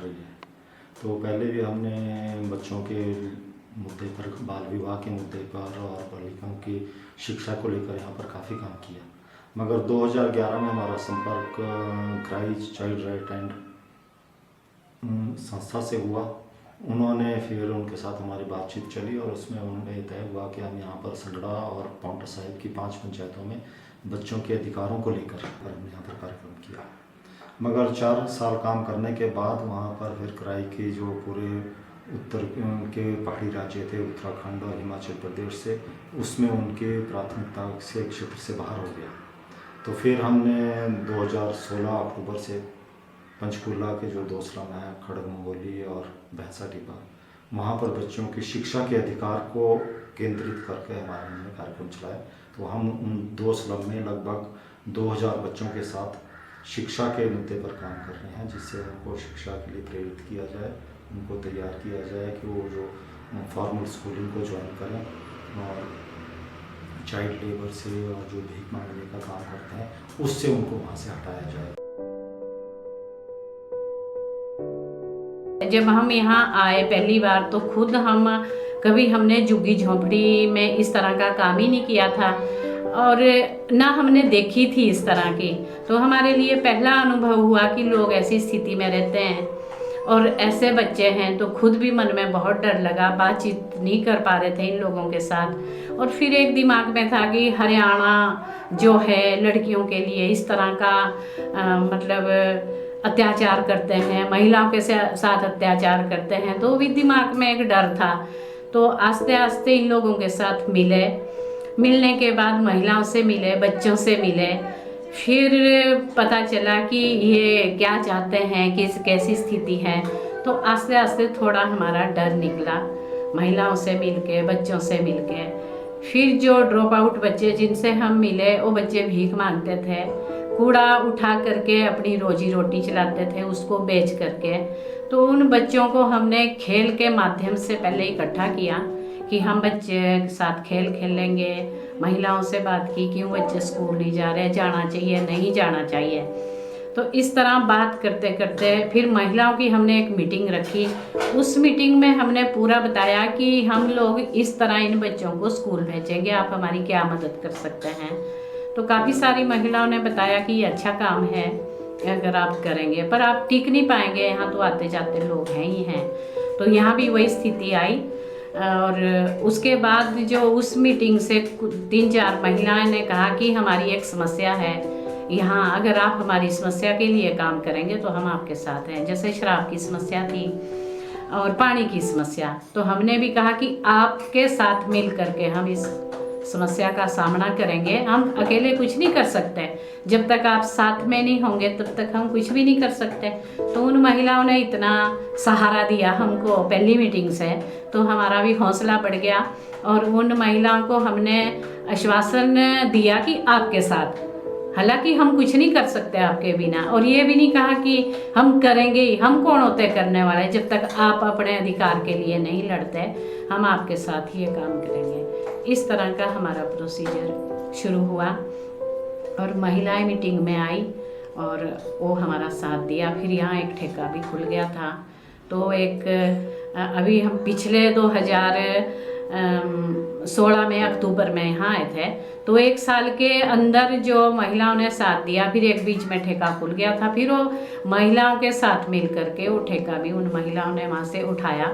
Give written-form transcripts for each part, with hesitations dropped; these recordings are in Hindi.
रही है। तो पहले भी हमने बच्चों के मुद्दे पर, बाल विवाह के मुद्दे पर और बालिकाओं की शिक्षा को लेकर यहाँ पर काफ़ी काम किया, मगर 2011 में हमारा संपर्क क्राइस्ट चाइल्ड राइट एंड संस्था से हुआ। उन्होंने फिर उनके साथ हमारी बातचीत चली और उसमें उन्होंने तय हुआ कि हम यहाँ पर सगड़ा और पाउंटा साहिब की 5 पंचायतों में बच्चों के अधिकारों को लेकर हमने यहाँ पर कार्यक्रम किया। मगर 4 साल काम करने के बाद वहाँ पर फिर क्राई के जो पूरे उत्तर के पहाड़ी राज्य थे, उत्तराखंड और हिमाचल प्रदेश से, उसमें उनके प्राथमिकता से क्षेत्र से बाहर हो गया। तो फिर हमने 2016 अक्टूबर से पंचकूला के जो 2 स्लम हैं, खड़ग मंगोली और भैंसा टिब्बा, वहाँ पर बच्चों की शिक्षा के अधिकार को केंद्रित करके हमारे हमने कार्यक्रम चलाया। तो हम उन 2 स्लम में लगभग 2000 बच्चों के साथ शिक्षा के मुद्दे पर काम कर रहे हैं, जिससे उनको शिक्षा के लिए प्रेरित किया जाए, उनको तैयार किया जाए कि वो जो फॉर्मल स्कूलिंग को ज्वाइन करें और चाइल्ड लेबर से और जो भीख मांगने का काम करते हैं उससे उनको वहाँ से हटाया जाए। जब हम यहाँ आए पहली बार तो खुद हम कभी हमने झुग्गी झोंपड़ी में इस तरह का काम ही नहीं किया था और ना हमने देखी थी इस तरह की। तो हमारे लिए पहला अनुभव हुआ कि लोग ऐसी स्थिति में रहते हैं और ऐसे बच्चे हैं। तो खुद भी मन में बहुत डर लगा, बातचीत नहीं कर पा रहे थे इन लोगों के साथ। और फिर एक दिमाग में था कि हरियाणा जो है लड़कियों के लिए इस तरह का मतलब अत्याचार करते हैं, महिलाओं के साथ अत्याचार करते हैं, तो भी दिमाग में एक डर था। तो आस्ते आस्ते इन लोगों के साथ मिलने के बाद महिलाओं से मिले, बच्चों से मिले, फिर पता चला कि ये क्या चाहते हैं, कैसी स्थिति है। तो आस्ते आस्ते थोड़ा हमारा डर निकला महिलाओं से मिलके, बच्चों से मिलके। फिर जो ड्रॉप आउट बच्चे जिनसे हम मिले वो बच्चे भीख मांगते थे, कूड़ा उठा करके अपनी रोजी रोटी चलाते थे, उसको बेच करके। तो उन बच्चों को हमने खेल के माध्यम से पहले इकट्ठा किया कि हम बच्चे के साथ खेल खेलेंगे। महिलाओं से बात की क्यों बच्चे स्कूल नहीं जा रहे, जाना चाहिए, नहीं जाना चाहिए। तो इस तरह बात करते करते फिर महिलाओं की हमने एक मीटिंग रखी। उस मीटिंग में हमने पूरा बताया कि हम लोग इस तरह इन बच्चों को स्कूल भेजेंगे, आप हमारी क्या मदद कर सकते हैं। तो काफ़ी सारी महिलाओं ने बताया कि ये अच्छा काम है अगर आप करेंगे, पर आप टिक नहीं पाएंगे, यहाँ तो आते जाते लोग हैं ही हैं। तो यहाँ भी वही स्थिति आई। और उसके बाद जो उस मीटिंग से 3-4 महिलाएं ने कहा कि हमारी एक समस्या है यहाँ, अगर आप हमारी समस्या के लिए काम करेंगे तो हम आपके साथ हैं। जैसे शराब की समस्या थी और पानी की समस्या, तो हमने भी कहा कि आपके साथ मिल करके हम इस समस्या का सामना करेंगे। हम अकेले कुछ नहीं कर सकते, जब तक आप साथ में नहीं होंगे तब तक हम कुछ भी नहीं कर सकते। तो उन महिलाओं ने इतना सहारा दिया हमको पहली मीटिंग से, तो हमारा भी हौसला बढ़ गया। और उन महिलाओं को हमने आश्वासन दिया कि आपके साथ, हालांकि हम कुछ नहीं कर सकते आपके बिना, और ये भी नहीं कहा कि हम करेंगे ही, हम कौन होते करने वाले, जब तक आप अपने अधिकार के लिए नहीं लड़ते हम आपके साथ ये काम करेंगे। इस तरह का हमारा प्रोसीजर शुरू हुआ और महिलाएं मीटिंग में आई और वो हमारा साथ दिया। फिर यहाँ एक ठेका भी खुल गया था। तो एक अभी हम पिछले 2016 में अक्टूबर में यहाँ आए थे, तो 1 साल के अंदर जो महिलाओं ने साथ दिया, फिर एक बीच में ठेका खुल गया था, फिर वो महिलाओं के साथ मिल करके वो ठेका भी उन महिलाओं ने वहाँ से उठाया।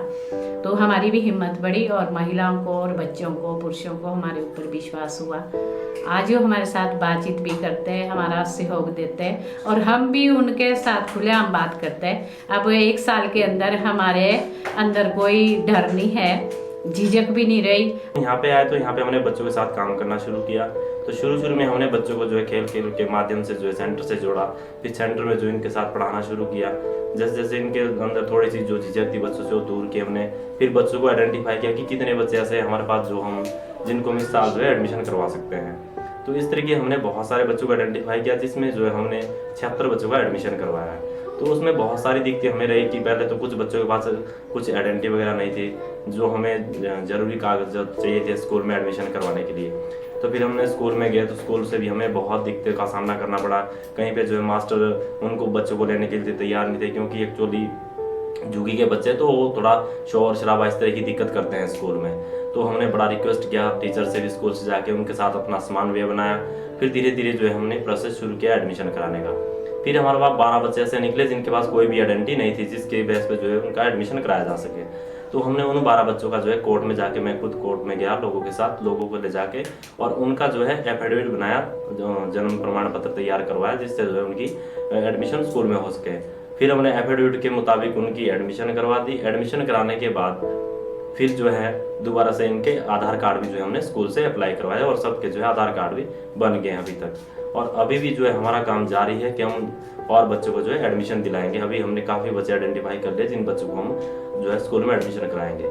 तो हमारी भी हिम्मत बढ़ी और महिलाओं को और बच्चों को, पुरुषों को हमारे ऊपर विश्वास हुआ। आज वो हमारे साथ बातचीत भी करते हैं, हमारा सहयोग देते हैं और हम भी उनके साथ खुलेआम बात करते हैं। अब 1 साल के अंदर हमारे अंदर कोई डर नहीं है, झिझक भी नहीं रही। यहाँ पे आए तो यहाँ पे हमने बच्चों के साथ काम करना शुरू किया। तो शुरू में हमने बच्चों को जो है खेल के माध्यम से जो है सेंटर से जोड़ा, फिर सेंटर में जो इनके साथ पढ़ाना शुरू किया। जैसे जैसे इनके अंदर थोड़ी सी जो झिझक थी बच्चों से वो दूर की हमने, फिर बच्चों को आइडेंटिफाई किया कि कितने बच्चे ऐसे हमारे पास जो हम जिनको हम इस साल जो है एडमिशन करवा सकते हैं। तो इस तरीके हमने बहुत सारे बच्चों को आइडेंटिफाई किया, जिसमें जो है हमने 76 बच्चों का एडमिशन करवाया है। तो उसमें बहुत सारी दिक्कतें हमें रही कि पहले तो कुछ बच्चों के पास कुछ आइडेंटिटी वगैरह नहीं थी, जो हमें ज़रूरी कागजात चाहिए थे स्कूल में एडमिशन करवाने के लिए। तो फिर हमने स्कूल में गए तो स्कूल से भी हमें बहुत दिक्कतों का सामना करना पड़ा। कहीं पे जो है मास्टर उनको बच्चों को लेने के लिए तैयार नहीं थे, क्योंकि एक्चुअली जुगी के बच्चे, तो वो थोड़ा शोर शराबा इस तरह की दिक्कत करते हैं स्कूल में। तो हमने बड़ा रिक्वेस्ट किया टीचर से भी, स्कूल से जाके उनके साथ अपना समन्वय बनाया। फिर धीरे धीरे जो है हमने प्रोसेस शुरू किया एडमिशन कराने का। फिर हमारे पास 12 बच्चे ऐसे निकले जिनके पास कोई भी आइडेंटिटी नहीं थी जिसके बेस पे जो है उनका एडमिशन कराया जा सके। तो हमने उन 12 बच्चों का जो है कोर्ट में जाके, मैं खुद कोर्ट में गया लोगों के साथ, लोगों को ले जाके और उनका जो है एफिडेविट बनाया, जो जन्म प्रमाण पत्र तैयार करवाया, जिससे जो है उनकी एडमिशन स्कूल में हो सके। फिर हमने एफिडेविट के मुताबिक उनकी एडमिशन करवा दी। एडमिशन कराने के बाद फिर जो है दोबारा से इनके आधार कार्ड भी जो है हमने स्कूल से अप्लाई करवाया और सबके जो है आधार कार्ड भी बन गए हैं अभी तक। और अभी भी जो है हमारा काम जारी है कि हम और बच्चों को जो है एडमिशन दिलाएंगे। अभी हमने काफ़ी बच्चे आइडेंटिफाई कर लिए जिन बच्चों को हम जो है स्कूल में एडमिशन कराएंगे।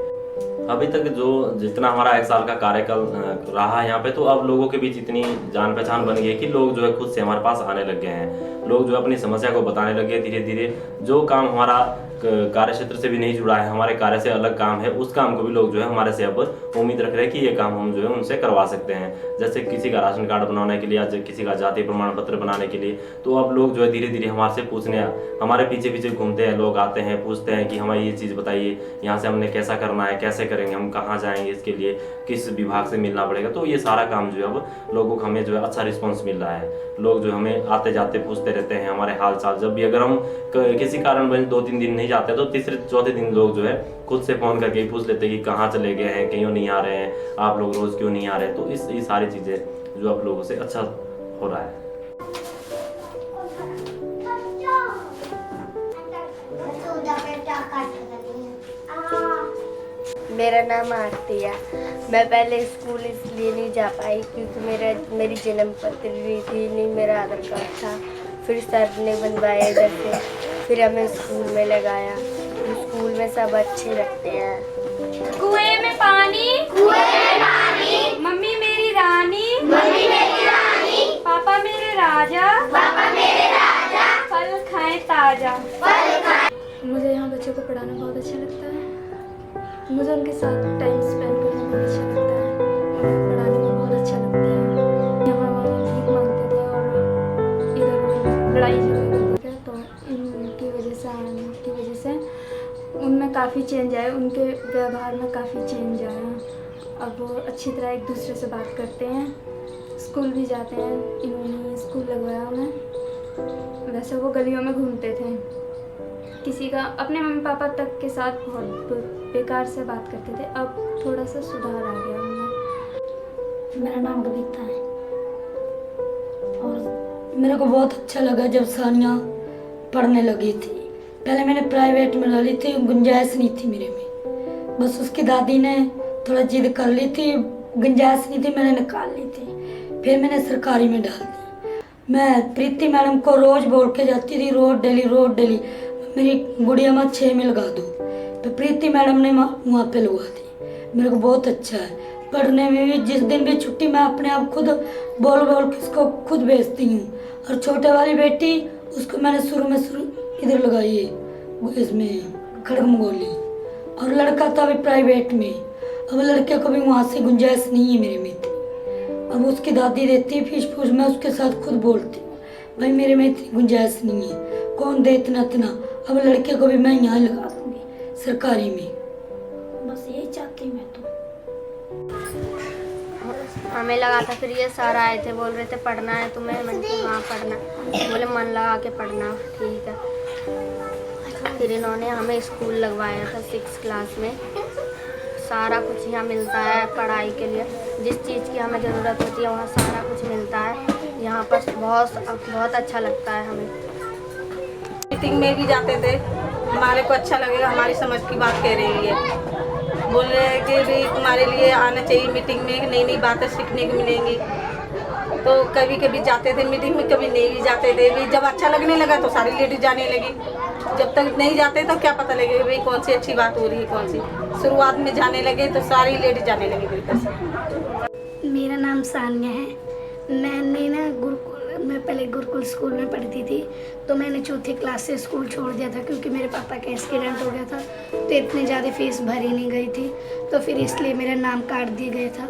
अभी तक जो जितना हमारा 1 साल का कार्यकाल रहा है यहाँ पे, तो अब लोगों के बीच इतनी जान पहचान बन गई है कि लोग जो है खुद से हमारे पास आने लग गए हैं। लोग जो अपनी समस्या को बताने लगे धीरे धीरे। जो काम हमारा कार्य क्षेत्र से भी नहीं जुड़ा है, हमारे कार्य से अलग काम है, उस काम को भी लोग जो है हमारे से अब उम्मीद रख रहे हैं कि ये काम हम जो है उनसे करवा सकते हैं। जैसे किसी का राशन कार्ड बनाने के लिए या किसी का जाति प्रमाण पत्र बनाने के लिए, तो अब लोग जो है धीरे धीरे हमारे से पूछने, हमारे पीछे पीछे घूमते हैं, लोग आते हैं पूछते हैं कि हमें ये चीज़ बताइए, यहाँ से हमने कैसा करना है, कैसे करेंगे, हम कहाँ जाएंगे, इसके लिए किस विभाग से मिलना पड़ेगा। तो ये सारा काम जो है अब लोगों को हमें जो है अच्छा रिस्पॉन्स मिल रहा है। लोग जो हमें आते जाते पूछते रहते हैं हमारे हाल चाल। जब भी अगर हम किसी कारणवश 2-3 दिन नहीं जाते तो तीसरे चौथे दिन लोग जो है खुद से फ़ोन करके ही पूछ लेते हैं कि कहाँ चले गए हैं, कहीं नहीं आ रहे हैं, आप लोग रोज़ क्यों नहीं आ रहे। तो ये सारी चीज़ें जो आप लोगों से अच्छा हो रहा है। मेरा नाम आरती है। मैं पहले स्कूल इसलिए नहीं जा पाई क्योंकि मेरी जन्म पत्र नहीं थी, नहीं मेरा आधार कार्ड था। फिर सर ने बनवाया इधर से, फिर हमें स्कूल में लगाया। स्कूल में सब अच्छे रखते हैं। कुएं में पानी, मम्मी मेरी रानी, पापा मेरे राजा, फल खाएं ताजा। मुझे यहाँ बच्चों को पढ़ाना बहुत अच्छा लगता है। मुझे उनके साथ टाइम स्पेंड करना बहुत अच्छा लगता है। मुझे पढ़ाने में बहुत अच्छा लगता है। यहाँ वहाँ भीख मांगते थे और इधर उधर लड़ाई झगड़े करते थे, तो इनकी वजह से उनमें काफ़ी चेंज आया, उनके व्यवहार में काफ़ी चेंज आया। अब वो अच्छी तरह एक दूसरे से बात करते हैं, स्कूल भी जाते हैं। इन्होंने स्कूल लगवाया उन्हें। वैसे वो गलियों में घूमते थे, किसी का अपने मम्मी पापा तक के साथ बहुत बेकार से बात करते थे। अब थोड़ा सा सुधार आ गया उनमें। मेरा नाम कविता है और मेरे को बहुत अच्छा लगा जब सानिया पढ़ने लगी थी। पहले मैंने प्राइवेट में डाली थी, गुंजाइश नहीं थी मेरे में। बस उसकी दादी ने थोड़ा जिद कर ली थी, गुंजाइश नहीं थी, मैंने निकाल ली थी। फिर मैंने सरकारी में डाल दी। मैं प्रीति मैडम को रोज़ बोल के जाती थी, रोज डेली मेरी गुड़िया में 6 में लगा दो। तो प्रीति मैडम ने वहाँ पे लगवा दी। मेरे को बहुत अच्छा है पढ़ने में भी। जिस दिन भी छुट्टी मैं अपने आप खुद बोल के उसको खुद भेजती हूँ। और छोटे वाली बेटी उसको मैंने शुरू इधर लगाई है, इसमें खड़गमगोली। और लड़का था अभी प्राइवेट में। अब लड़के को भी वहाँ से गुंजाइश नहीं है मेरे में थी। अब उसकी दादी देती है फीस फूस, मैं उसके साथ खुद बोलती हूँ भाई मेरे में इतनी गुंजाइश नहीं है, कौन दे इतना। अब लड़के को भी मैं यहाँ लगा दूँगी सरकारी में। बस यही चाहती मैं तो। हमें लगा था, फिर ये सर आए थे, बोल रहे थे पढ़ना है तुम्हें। मैंने कहा हाँ पढ़ना। बोले मन लगा के पढ़ना, ठीक है। फिर इन्होंने हमें स्कूल लगवाया था 6 क्लास में। सारा कुछ यहाँ मिलता है पढ़ाई के लिए, जिस चीज़ की हमें ज़रूरत होती है वहाँ सारा कुछ मिलता है। यहाँ पर बहुत अच्छा लगता है हमें। मीटिंग में भी जाते थे, हमारे को अच्छा लगेगा, हमारी समझ की बात कह रही है। बोल रहे हैं कि भी तुम्हारे लिए आना चाहिए मीटिंग में, नई नई बातें सीखने को मिलेंगी। तो कभी कभी जाते थे मीटिंग में, कभी नहीं भी जाते थे। भी जब अच्छा लगने लगा तो सारी लेडीज जाने लगी। जब तक नहीं जाते तो क्या पता लगेगा भाई कौन सी अच्छी बात हो रही है, कौन सी। शुरुआत में जाने लगे तो सारी लेडीज जाने लगी बिल्कुल से। मेरा नाम सानिया है। मैंने ना मैं पहले गुरुकुल स्कूल में पढ़ती थी, तो मैंने 4थी क्लास से स्कूल छोड़ दिया था क्योंकि मेरे पापा का एक्सीडेंट हो गया था। तो इतनी ज़्यादा फीस भरी नहीं गई थी, तो फिर इसलिए मेरा नाम काट दिया गया था।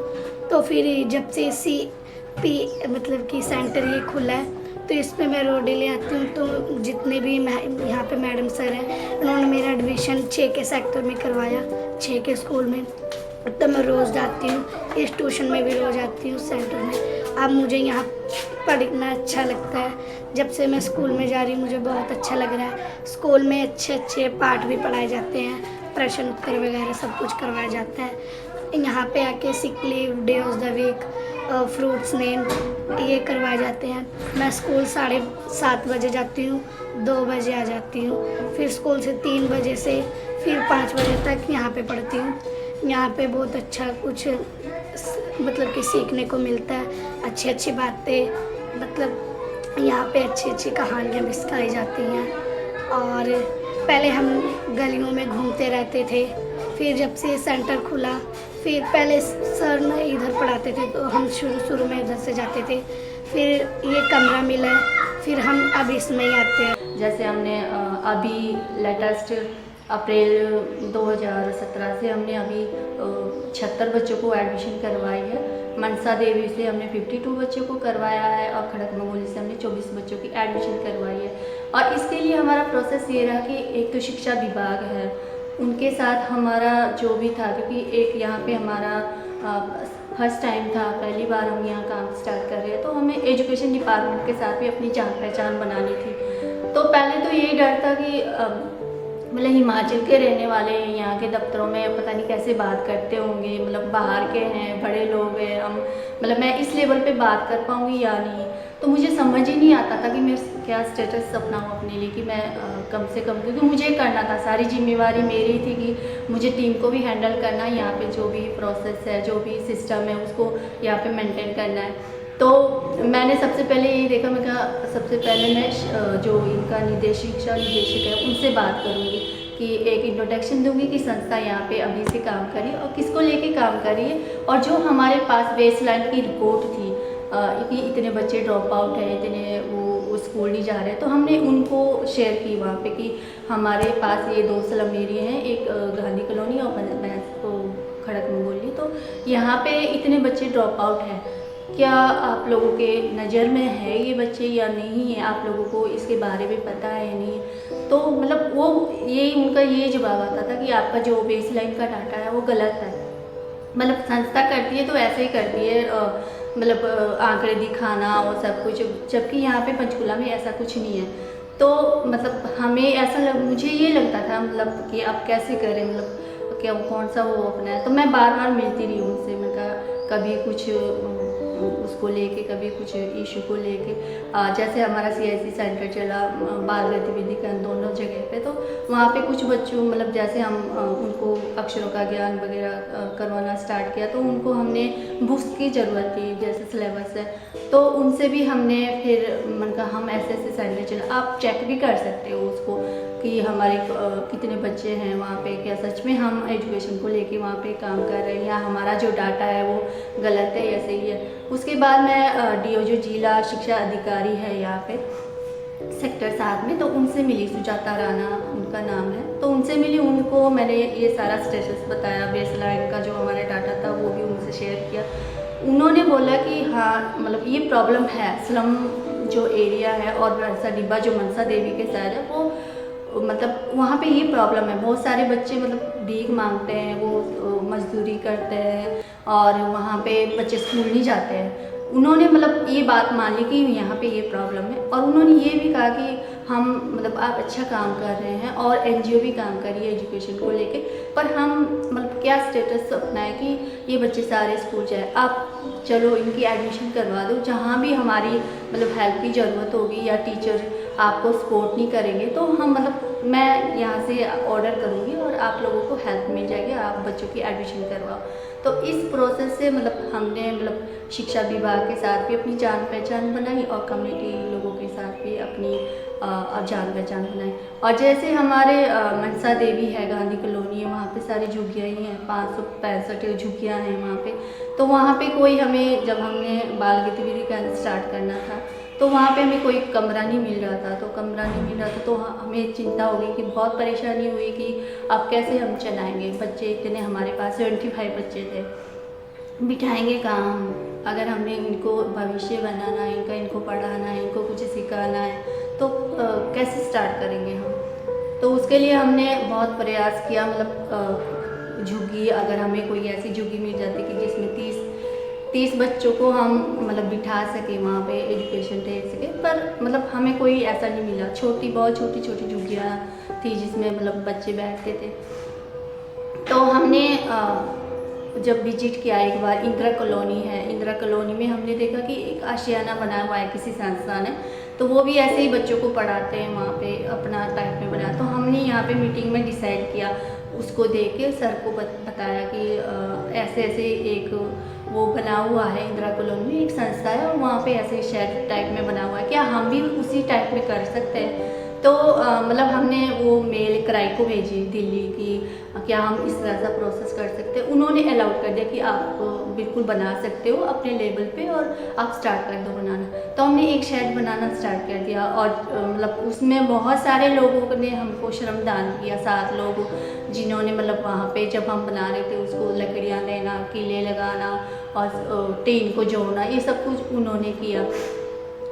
तो फिर जब से CP मतलब कि सेंटर ये खुला है, तो इस पे मैं रोड डेली आती हूँ। तो जितने भी यहाँ पे मैडम सर हैं, उन्होंने मेरा एडमिशन 6 के सेक्टर में करवाया, 6 के स्कूल में। तो मैं रोज़ जाती हूँ, इस ट्यूशन में भी रोज़ आती हूँ सेंटर में। अब मुझे यहाँ पढ़ना अच्छा लगता है। जब से मैं स्कूल में जा रही हूँ मुझे बहुत अच्छा लग रहा है। स्कूल में अच्छे अच्छे पाठ भी पढ़ाए जाते हैं, प्रश्न उत्तर वगैरह सब कुछ करवाया जाता है। यहाँ पे आके sick leave, day of the week, fruits name ये करवाए जाते हैं। मैं स्कूल 7:30 बजे जाती हूँ, 2 बजे आ जाती हूँ। फिर स्कूल से 3 बजे से फिर 5 बजे तक यहाँ पे पढ़ती हूँ। यहाँ पे बहुत अच्छा कुछ मतलब कि सीखने को मिलता है, अच्छी अच्छी बातें, मतलब यहाँ पे अच्छी अच्छी कहानियाँ भी सिखाई जाती हैं। और पहले हम गलियों में घूमते रहते थे, फिर जब से सेंटर खुला, फिर पहले सर न इधर पढ़ाते थे तो हम शुरू में इधर से जाते थे, फिर ये कमरा मिला, फिर हम अब इसमें ही आते हैं। जैसे हमने अभी लेटेस्ट अप्रैल 2017 से हमने अभी 76 बच्चों को एडमिशन करवाई है। मनसा देवी से हमने 52 बच्चों को करवाया है और खड़क मंगोली से हमने 24 बच्चों की एडमिशन करवाई है। और इसके लिए हमारा प्रोसेस ये रहा कि एक तो शिक्षा विभाग है, उनके साथ हमारा जो भी था, क्योंकि एक यहाँ पे हमारा फर्स्ट टाइम था, पहली बार हम यहाँ काम स्टार्ट कर रहे हैं, तो हमें एजुकेशन डिपार्टमेंट के साथ भी अपनी जान पहचान बनानी थी। तो पहले तो यही डर था कि मतलब हिमाचल के रहने वाले हैं, यहाँ के दफ्तरों में पता नहीं कैसे बात करते होंगे, मतलब बाहर के हैं, बड़े लोग हैं, हम मतलब मैं इस लेवल पे बात कर पाऊँगी या नहीं। तो मुझे समझ ही नहीं आता था कि मैं क्या स्टेटस अपनाऊँ अपने लिए, कि मैं कम से कम, क्योंकि मुझे करना था, सारी जिम्मेवारी मेरी थी कि मुझे टीम को भी हैंडल करना है, यहाँ पे जो भी प्रोसेस है, जो भी सिस्टम है उसको यहाँ पे मेंटेन करना है। तो मैंने सबसे पहले ये देखा, मैं कहा सबसे पहले मैं जो इनका निदेशक है उनसे बात करूँगी कि एक इंट्रोडक्शन दूंगी कि संस्था यहाँ पे अभी से काम करी और किसको लेके काम करी है, और जो हमारे पास बेसलाइन की रिपोर्ट थी कि इतने बच्चे ड्रॉप आउट है, इतने वो स्कूल नहीं जा रहे, तो हमने उनको शेयर की वहाँ पे कि हमारे पास ये 2 स्लम एरिया हैं, एक गांधी कॉलोनी और खड़क मंगोली। तो यहाँ पे इतने बच्चे ड्रॉप आउट हैं, क्या आप लोगों के नज़र में है ये बच्चे या नहीं है, आप लोगों को इसके बारे में पता है या नहीं? तो मतलब वो ये उनका ये जवाब आता था कि आपका जो बेसलाइन का डाटा है वो गलत है। मतलब संस्था करती है तो ऐसे ही करती है, मतलब आंकड़े दिखाना और सब कुछ, जबकि यहाँ पे पंचकुला में ऐसा कुछ नहीं है। तो मतलब हमें ऐसा मुझे ये लगता था मतलब कि आप कैसे करें, मतलब क्या कौन सा वो अपना है। तो मैं बार बार मिलती रही उनसे, मैं कहा कभी कुछ उसको लेके, कभी कुछ इशू को लेके। जैसे हमारा CIC सेंटर चला बाल गतिविधि का दोनों जगह पे, तो वहाँ पे कुछ बच्चों मतलब जैसे हम उनको अक्षरों का ज्ञान वगैरह करवाना स्टार्ट किया, तो उनको हमने बुक्स की ज़रूरत थी, जैसे सिलेबस है, तो उनसे भी हमने फिर मन कहा हम ऐसे सेंटर चला, आप चेक भी कर सकते हो उसको कि हमारे कितने बच्चे हैं वहाँ पे, क्या सच में हम एजुकेशन को लेके वहाँ पे काम कर रहे हैं या हमारा जो डाटा है वो गलत है या सही है। उसके बाद मैं DO जो जिला शिक्षा अधिकारी है यहाँ पे सेक्टर 7 में, तो उनसे मिली, सुजाता राणा उनका नाम है, तो उनसे मिली, उनको मैंने ये सारा स्टेटस बताया, बेसलाइन का जो हमारा डाटा था वो भी उनसे शेयर किया। उन्होंने बोला कि हाँ मतलब ये प्रॉब्लम है, स्लम जो एरिया है और मनसा डिब्बा जो मनसा देवी के साइड है वो मतलब वहाँ पे ये प्रॉब्लम है, बहुत सारे बच्चे मतलब भीख मांगते हैं, वो मजदूरी करते हैं और वहाँ पे बच्चे स्कूल नहीं जाते हैं। उन्होंने मतलब ये बात मान ली कि यहाँ पे ये प्रॉब्लम है, और उन्होंने ये भी कहा कि हम मतलब आप अच्छा काम कर रहे हैं और NGO भी काम कर रही है एजुकेशन को लेके, पर हम मतलब क्या स्टेटस अपनाएं कि ये बच्चे सारे स्कूल जाए, आप चलो इनकी एडमिशन करवा दो, जहाँ भी हमारी मतलब हेल्प की ज़रूरत होगी या टीचर आपको सपोर्ट नहीं करेंगे तो हम मतलब मैं यहाँ से ऑर्डर करूँगी और आप लोगों को हेल्प मिल जाएगी, आप बच्चों की एडमिशन करवाओ। तो इस प्रोसेस से मतलब हमने मतलब शिक्षा विभाग के साथ भी अपनी जान पहचान बनाई और कम्युनिटी लोगों के साथ भी अपनी जान पहचान बनाई। और जैसे हमारे मनसा देवी है, गांधी कॉलोनी है, वहाँ पे सारी झुग्गियाँ ही हैं, 565 झुग्गियाँ हैं वहाँ पे। तो वहाँ पे कोई हमें जब हमने बाल गतिविधि का स्टार्ट करना था तो वहाँ पे हमें कोई कमरा नहीं मिल रहा था, तो कमरा नहीं मिल रहा था तो हमें चिंता हो गई कि बहुत परेशानी हुई कि अब कैसे हम चलाएंगे, बच्चे इतने हमारे पास 75 बच्चे थे, बिठाएंगे कहाँ हम, अगर हमने इनको भविष्य बनाना है, इनको पढ़ाना है, इनको कुछ सिखाना है, तो कैसे स्टार्ट करेंगे हम। तो उसके लिए हमने बहुत प्रयास किया, मतलब झुग्गी, अगर हमें कोई ऐसी झुग्गी मिल जाती कि जिसमें 30 बच्चों को हम मतलब बिठा सके, वहाँ पे एजुकेशन दे सके, पर मतलब हमें कोई ऐसा नहीं मिला। बहुत छोटी झुग्गियाँ थी जिसमें मतलब बच्चे बैठते थे। तो हमने जब विजिट किया एक बार, इंदिरा कॉलोनी है, इंदिरा कॉलोनी में हमने देखा कि एक आशियाना बना हुआ है किसी संस्था ने, तो वो भी ऐसे ही बच्चों को पढ़ाते हैं, वहाँ पे अपना टाइप में बना। तो हमने यहाँ पे मीटिंग में डिसाइड किया, उसको देख के सर को बताया कि ऐसे ऐसे एक वो बना हुआ है इंदिरा कॉलोनी में, एक संस्था है और वहाँ पे ऐसे शेड टाइप में बना हुआ है, क्या हम भी उसी टाइप में कर सकते हैं। तो मतलब हमने वो मेल कराई को भेजी दिल्ली की क्या हम इस तरह सा प्रोसेस कर सकते हैं। उन्होंने अलाउड कर दिया कि आप बिल्कुल बना सकते हो अपने लेवल पे और आप स्टार्ट कर दो बनाना। तो हमने एक शेड बनाना स्टार्ट कर दिया और मतलब उसमें बहुत सारे लोगों ने हमको श्रमदान किया, 7 लोग जिन्होंने मतलब वहाँ पे जब हम बना रहे थे उसको लकड़ियाँ देना, किले लगाना और टीन को जोड़ना, ये सब कुछ उन्होंने किया।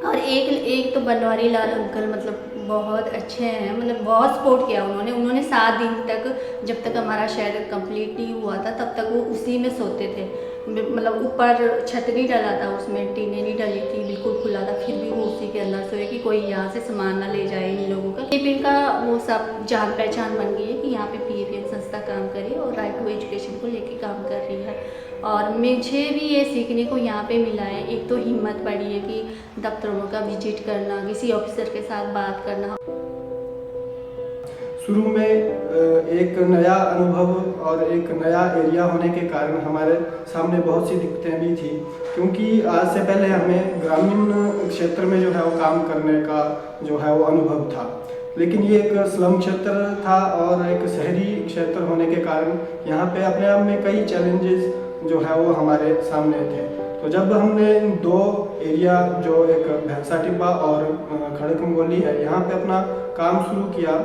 और एक तो बनवारी लाल अंकल मतलब बहुत अच्छे हैं, मतलब बहुत सपोर्ट किया उन्होंने 7 दिन तक, जब तक हमारा शेड कंप्लीट नहीं हुआ था तब तक वो उसी में सोते थे। मतलब ऊपर छत नहीं डला था, उसमें टीनें नहीं डली थी, बिल्कुल खुला था, फिर भी वो उसी के अंदर सोए कि कोई यहाँ से सामान ना ले जाए इन लोगों का। PFN का वो सब जान पहचान बन गई है कि यहाँ पे PFN संस्था काम करे और राइट टू एजुकेशन को लेके काम कर रही है। और मुझे भी ये सीखने को यहाँ पे मिला है, एक तो हिम्मत बढ़ी है कि दफ्तरों का विजिट करना, किसी ऑफिसर के साथ बात करना। शुरू में एक नया अनुभव और एक नया एरिया होने के कारण हमारे सामने बहुत सी दिक्कतें भी थी, क्योंकि आज से पहले हमें ग्रामीण क्षेत्र में जो है वो काम करने का जो है वो अनुभव था, लेकिन ये एक स्लम क्षेत्र था और एक शहरी क्षेत्र होने के कारण यहाँ पे अपने आप में कई चैलेंजेस जो है वो हमारे सामने थे। तो जब हमने 2 एरिया जो एक भैंसा टिब्बा और खड़कमगोली है यहाँ पे अपना काम शुरू किया,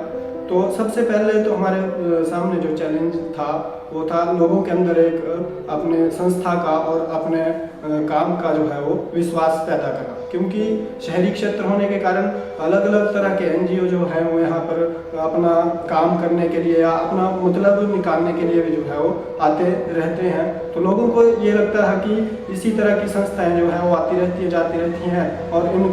तो सबसे पहले तो हमारे सामने जो चैलेंज था वो था लोगों के अंदर एक अपने संस्था का और अपने काम का जो है वो विश्वास पैदा करना, क्योंकि शहरी क्षेत्र होने के कारण अलग अलग तरह के NGO जो हैं वो यहाँ पर अपना काम करने के लिए या अपना मतलब निकालने के लिए भी जो है वो आते रहते हैं। तो लोगों को ये लगता है कि इसी तरह की संस्थाएं जो है वो आती रहती है जाती रहती हैं और इन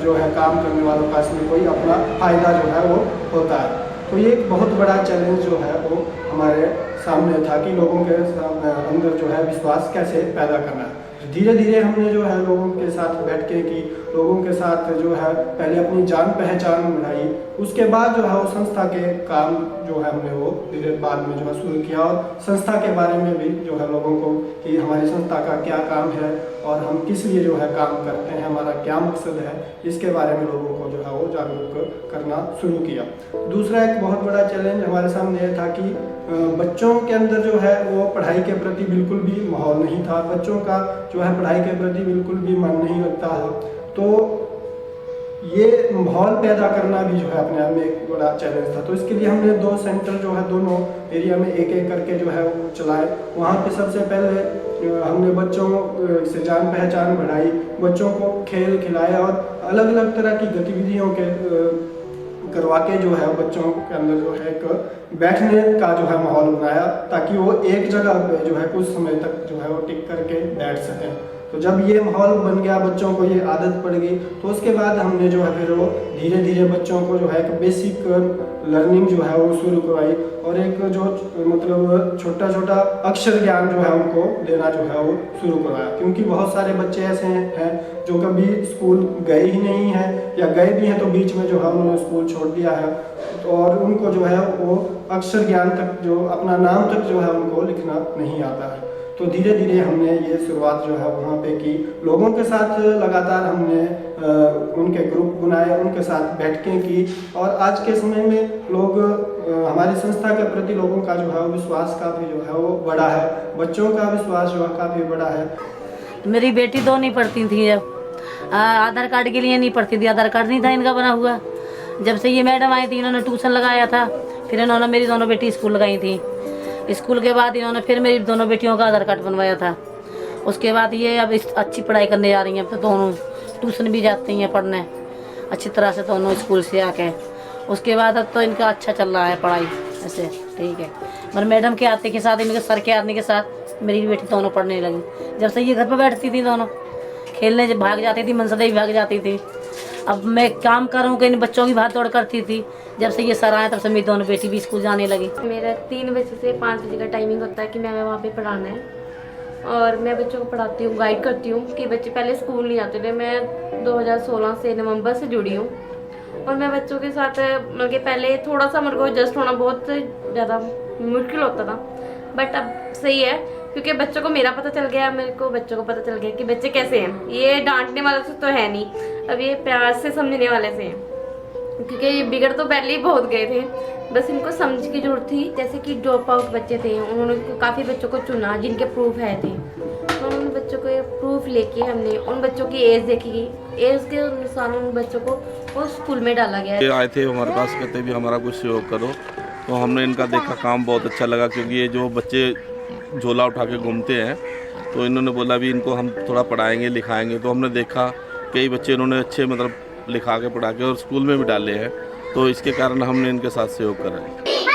जो है काम करने वालों का इसमें कोई अपना फ़ायदा जो है वो होता है। तो ये एक बहुत बड़ा चैलेंज जो है वो हमारे सामने था कि लोगों के अंदर जो है विश्वास कैसे पैदा करना है। धीरे धीरे हमने जो है लोगों के साथ बैठ के की, लोगों के साथ जो है पहले अपनी जान पहचान बढ़ाई, उसके बाद जो है वो संस्था के काम जो है हमने वो धीरे बाद में जो है शुरू किया और संस्था के बारे में भी जो है लोगों को कि हमारी संस्था का क्या काम है और हम किस लिए जो है काम करते हैं, हमारा क्या मकसद है, इसके बारे में लोगों को जो है वो जागरूक करना शुरू किया। दूसरा एक बहुत बड़ा चैलेंज हमारे सामने ये था कि बच्चों के अंदर जो है वो पढ़ाई के प्रति बिल्कुल भी माहौल नहीं था, बच्चों का जो है पढ़ाई के प्रति बिल्कुल भी मन नहीं लगता है। तो ये माहौल पैदा करना भी जो है अपने आप में एक बड़ा चैलेंज था। तो इसके लिए हमने 2 सेंटर जो है दोनों एरिया में एक एक करके जो है वो चलाए। वहाँ पे सबसे पहले हमने बच्चों से जान पहचान बढ़ाई, बच्चों को खेल खिलाया और अलग अलग तरह की गतिविधियों के करवा के जो है बच्चों के अंदर जो है एक बैठने का जो है माहौल बनाया, ताकि वो एक जगह पे जो है कुछ समय तक जो है वो टिक करके बैठ सकें। तो जब ये माहौल बन गया, बच्चों को ये आदत पड़ गई, तो उसके बाद हमने जो है फिर वो धीरे धीरे बच्चों को जो है एक बेसिक लर्निंग जो है वो शुरू करवाई और एक जो मतलब छोटा छोटा अक्षर ज्ञान जो है उनको देना जो है वो शुरू करवाया, क्योंकि बहुत सारे बच्चे ऐसे हैं जो कभी स्कूल गए ही नहीं हैं या गए भी हैं तो बीच में जो है उन्होंने स्कूल छोड़ दिया है, और उनको जो है वो अक्षर ज्ञान तक जो अपना नाम तक जो है उनको लिखना नहीं आता है। तो धीरे धीरे हमने ये शुरुआत जो है वहाँ पे की, लोगों के साथ लगातार हमने उनके ग्रुप बनाए, उनके साथ बैठकें की और आज के समय में लोग हमारी संस्था के प्रति लोगों का जो है विश्वास काफ़ी जो है वो बड़ा है, बच्चों का विश्वास जो है काफ़ी बड़ा है। मेरी बेटी 2 नहीं पढ़ती थी, जब आधार कार्ड के लिए नहीं पढ़ती थी, आधार कार्ड नहीं था इनका बना हुआ। जब से ये मैडम आई थी इन्होंने ट्यूशन लगाया था, फिर इन्होंने मेरी दोनों बेटी स्कूल लगाई थी। स्कूल के बाद इन्होंने फिर मेरी दोनों बेटियों का आधार कार्ड बनवाया था उसके बाद ये अब अच्छी पढ़ाई करने जा रही हैं, तो दोनों ट्यूशन भी जाती हैं पढ़ने अच्छी तरह से दोनों स्कूल से आके। उसके बाद अब तो इनका अच्छा चल रहा है पढ़ाई ऐसे, ठीक है। और मैडम के आते के साथ, इनके सर के आने के साथ मेरी बेटी दोनों पढ़ने लगी। जब से ये घर पर बैठती थी दोनों खेलने जब भाग जाती थी, मनसा देवी भाग जाती थी। अब मैं काम करूँ कि इन बच्चों की भाग दौड़ करती थी। जब से ये सर आए तब से मेरी दोनों बेटी भी स्कूल जाने लगी। मेरा 3 बजे से 5 बजे का टाइमिंग होता है कि मैं वहाँ पे पढ़ाना है, और मैं बच्चों को पढ़ाती हूँ, गाइड करती हूँ कि बच्चे पहले स्कूल नहीं जाते थे। मैं 2016 से नवंबर से जुड़ी हूँ, और मैं बच्चों के साथ मतलब कि पहले थोड़ा सा मेरे को एडजस्ट होना बहुत ज़्यादा मुश्किल होता था, बट अब सही है क्योंकि बच्चों को मेरा पता चल गया, मेरे को बच्चों को पता चल गया कि बच्चे कैसे हैं। ये डांटने वाले से तो है नहीं, अब ये प्यार से समझने वाले से हैं, क्योंकि ये बिगड़ तो पहले ही बहुत गए थे, बस इनको समझ की जरूरत थी। जैसे कि ड्रॉप आउट बच्चे थे, उन्होंने काफ़ी बच्चों को चुना जिनके प्रूफ है थे, तो उन बच्चों को प्रूफ लेके हमने उन बच्चों की एज देखी गई, एज के अनुसार उन बच्चों को वो स्कूल में डाला गया। ये आए थे हमारे पास, कहते भी हमारा कुछ सहयोग करो, तो हमने इनका देखा काम बहुत अच्छा लगा, क्योंकि ये जो बच्चे झोला उठा के घूमते हैं, तो इन्होंने बोला भी इनको हम थोड़ा पढ़ाएंगे लिखाएंगे। तो हमने देखा कई बच्चे इन्होंने अच्छे मतलब लिखा के पढ़ा के और स्कूल में भी डाले हैं, तो इसके कारण हमने इनके साथ सहयोग करा है।